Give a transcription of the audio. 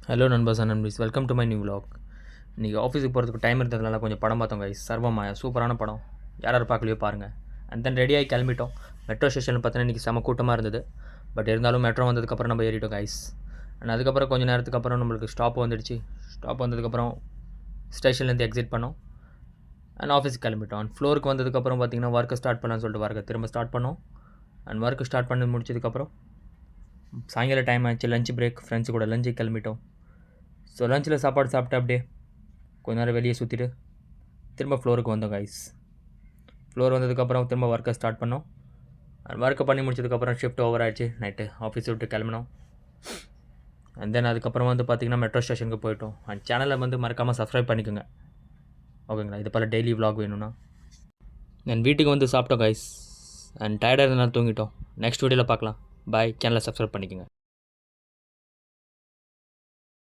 Hello நண்பர்ஸ் and நண்பீஸ், welcome to my new vlog. இன்றைக்கி ஆஃபீஸுக்கு போகிறதுக்கு டைம் இருந்ததுனால கொஞ்சம் படம் பார்த்தோம் கைஸ். சர்வமாயா சூப்பரான படம், யார் யார் பார்க்கலையோ பாருங்கள். அண்ட் தென் ரெடியாகி கிளம்பிட்டோம். மெட்ரோ ஸ்டேஷனில் பார்த்தீங்கன்னா இன்றைக்கி செம கூட்டமாக இருந்தது. பட் இருந்தாலும் மெட்ரோ வந்ததுக்கப்புறம் நம்ம ஏறிட்டோம் கைஸ். அண்ட் அதுக்கப்புறம் கொஞ்சம் நேரத்துக்கு அப்புறம் நம்மளுக்கு ஸ்டாப் வந்துடுச்சு. ஸ்டாப் வந்ததுக்கப்புறம் ஸ்டேஷன்லேருந்து எக்ஸிட் பண்ணோம். அண்ட் ஆஃபீஸுக்கு கிளம்பிட்டோம். அண்ட் ஃப்ளோருக்கு வந்ததுக்கப்புறம் பார்த்தீங்கன்னா ஒர்க்கை ஸ்டார்ட் பண்ணலான்னு சொல்லிட்டு ஒர்க்கை திரும்ப ஸ்டார்ட் பண்ணோம். அண்ட் ஒர்க்கு ஸ்டார்ட் பண்ணி முடிச்சதுக்கப்புறம் சாயங்காலம் டைம் ஆச்சு, லஞ்ச் பிரேக், ஃப்ரெண்ட்ஸு கூட லஞ்சுக்கு கிளம்பிட்டோம். ஸோ லஞ்சில் சாப்பாடு சாப்பிட்டு அப்படியே கொஞ்ச நேரம் வெளியே சுற்றிட்டு திரும்ப ஃப்ளோருக்கு வந்தோம் கைஸ். ஃப்ளோர் வந்ததுக்கப்புறம் திரும்ப ஒர்க்கை ஸ்டார்ட் பண்ணோம். ஒர்க்கை பண்ணி முடிச்சதுக்கப்புறம் ஷிஃப்ட் ஓவர் ஆகிடுச்சு. நைட்டு ஆஃபீஸ் விட்டு கிளம்பினோம். அண்ட் தென் அதுக்கப்புறம் வந்து பார்த்திங்கன்னா மெட்ரோ ஸ்டேஷனுக்கு போயிட்டோம். அண்ட் சேனலை வந்து மறக்காமல் சப்ஸ்கிரைப் பண்ணிக்கோங்க, ஓகேங்களா? இது போல் டெய்லி vlog வேணும்னா. தென் வீட்டுக்கு வந்து சாப்பிட்டோம் கைஸ். அண்ட் டயர்டாக இருந்தாலும் தூங்கிட்டோம். நெக்ஸ்ட் வீடியோவில் பார்க்கலாம். பாய். சேனலை சப்ஸ்கிரைப் பண்ணிக்கோங்க.